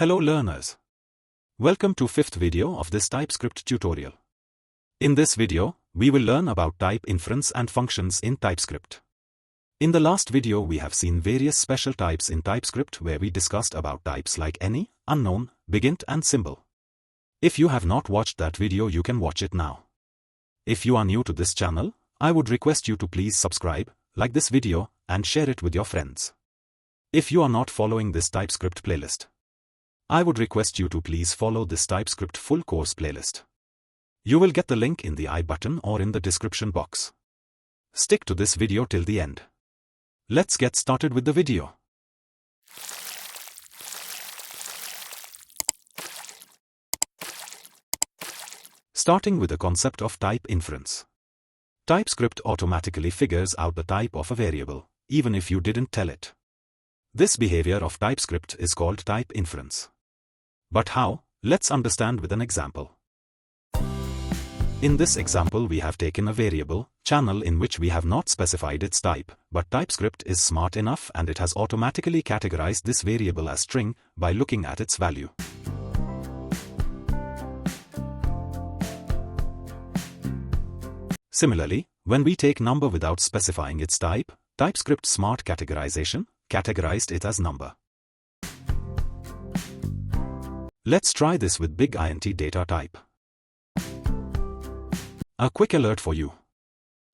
Hello learners. Welcome to fifth video of this TypeScript tutorial. In this video, we will learn about type inference and functions in TypeScript. In the last video we have seen various special types in TypeScript where we discussed about types like any, unknown, begint and symbol. If you have not watched that video you can watch it now. If you are new to this channel, I would request you to please subscribe, like this video, and share it with your friends. If you are not following this TypeScript playlist, I would request you to please follow this TypeScript full course playlist. You will get the link in the I button or in the description box. Stick to this video till the end. Let's get started with the video. Starting with the concept of type inference. TypeScript automatically figures out the type of a variable, even if you didn't tell it. This behavior of TypeScript is called type inference. But how? Let's understand with an example. In this example we have taken a variable, channel, in which we have not specified its type, but TypeScript is smart enough and it has automatically categorized this variable as string by looking at its value. Similarly, when we take number without specifying its type, TypeScript smart categorization categorized it as number. Let's try this with big int data type. A quick alert for you.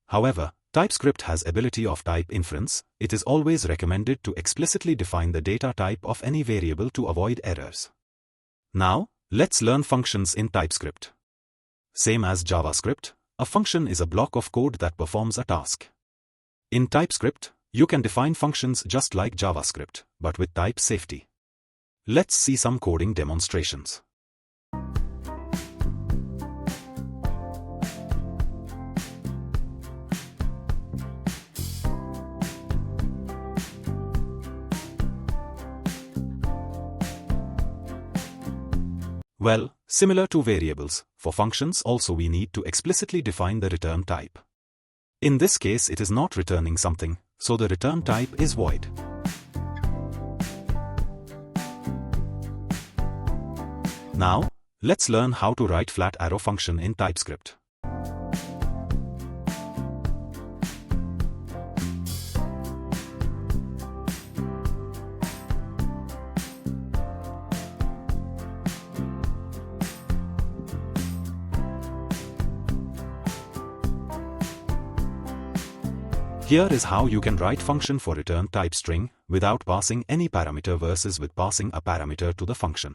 However, TypeScript has ability of type inference. It is always recommended to explicitly define the data type of any variable to avoid errors. Now, let's learn functions in TypeScript. Same as JavaScript, a function is a block of code that performs a task. In TypeScript, you can define functions just like JavaScript, but with type safety. Let's see some coding demonstrations. Well, similar to variables, for functions also we need to explicitly define the return type. In this case it is not returning something, so the return type is void. Now, let's learn how to write flat arrow function in TypeScript. Here is how you can write function for return type string without passing any parameter versus with passing a parameter to the function.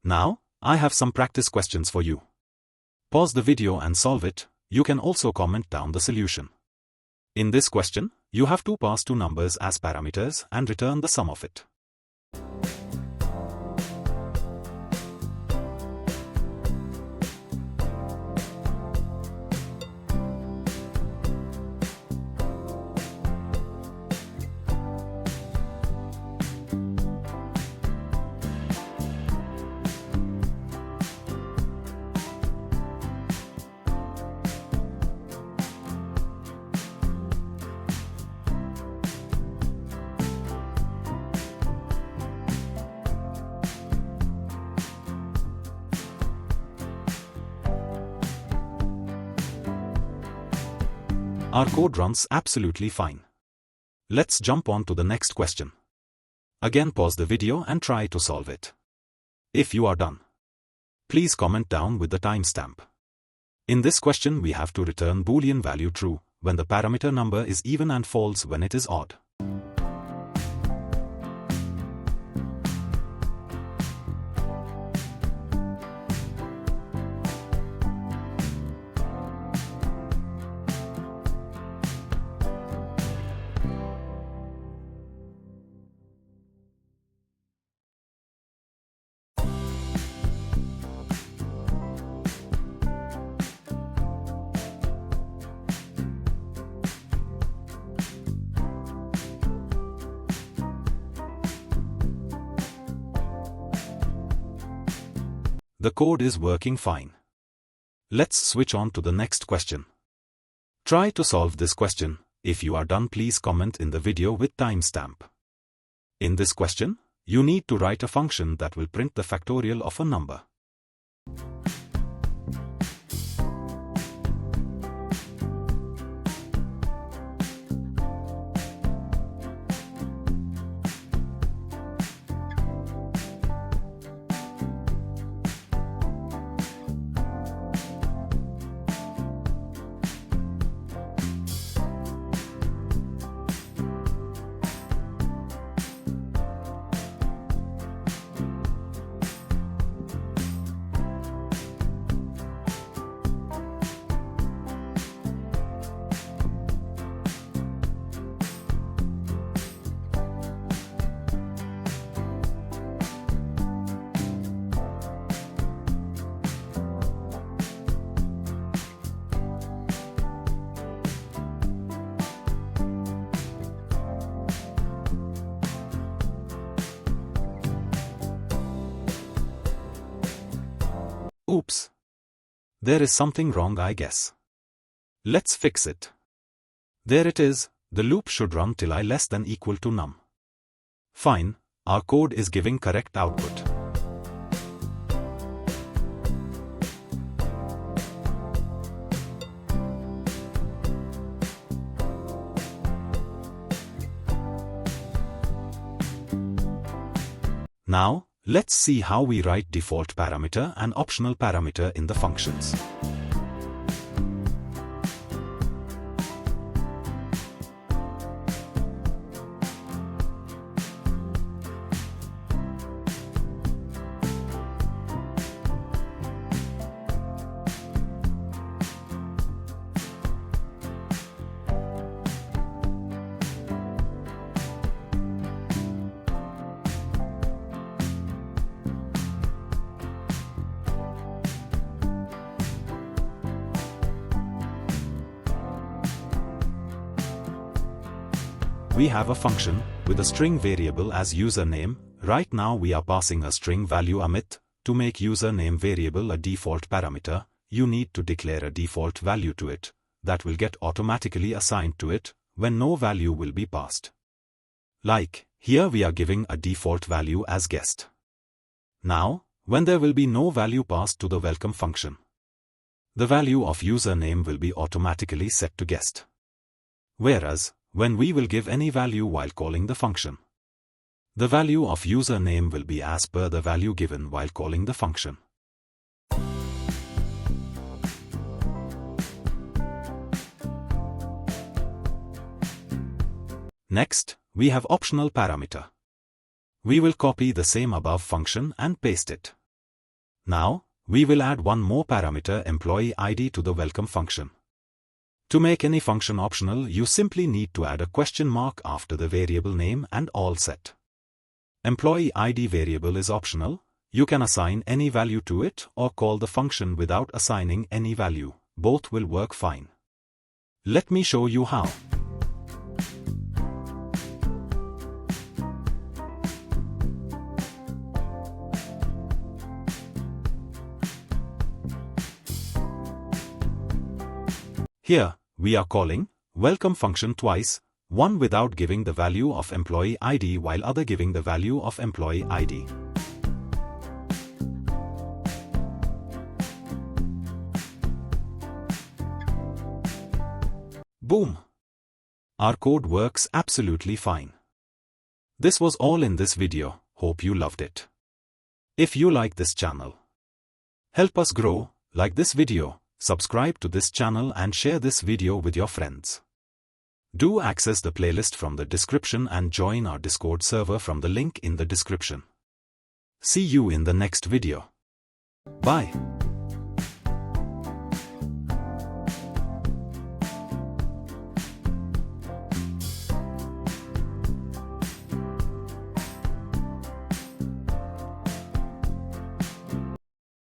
Now, I have some practice questions for you. Pause the video and solve it. You can also comment down the solution. In this question, you have to pass two numbers as parameters and return the sum of it. Our code runs absolutely fine. Let's jump on to the next question. Again pause the video and try to solve it. If you are done, please comment down with the timestamp. In this question we have to return boolean value true when the parameter number is even and false when it is odd. the code is working fine. Let's switch on to the next question. Try to solve this question. If you are done, please comment in the video with timestamp. In this question, you need to write a function that will print the factorial of a number. Oops. There is something wrong, I guess. Let's fix it. There it is, the loop should run till I less than equal to num. Fine, our code is giving correct output. Now, let's see how we write default parameter and optional parameter in the functions. We have a function with a string variable as username. Right now we are passing a string value Amit. To make username variable a default parameter, you need to declare a default value to it that will get automatically assigned to it when no value will be passed. Like, here we are giving a default value as guest. Now, when there will be no value passed to the welcome function, the value of username will be automatically set to guest. Whereas, when we will give any value while calling the function, the value of username will be as per the value given while calling the function. Next, we have optional parameter. We will copy the same above function and paste it. Now, we will add one more parameter, employee ID, to the welcome function. To make any function optional, you simply need to add a question mark after the variable name and all set. Employee ID variable is optional. You can assign any value to it or call the function without assigning any value. Both will work fine. Let me show you how. Here, we are calling welcome function twice, one without giving the value of employee ID while other giving the value of employee ID. Boom! Our code works absolutely fine. This was all in this video. Hope you loved it. If you like this channel, help us grow, like this video, subscribe to this channel and share this video with your friends. Do access the playlist from the description and join our Discord server from the link in the description. See you in the next video. Bye.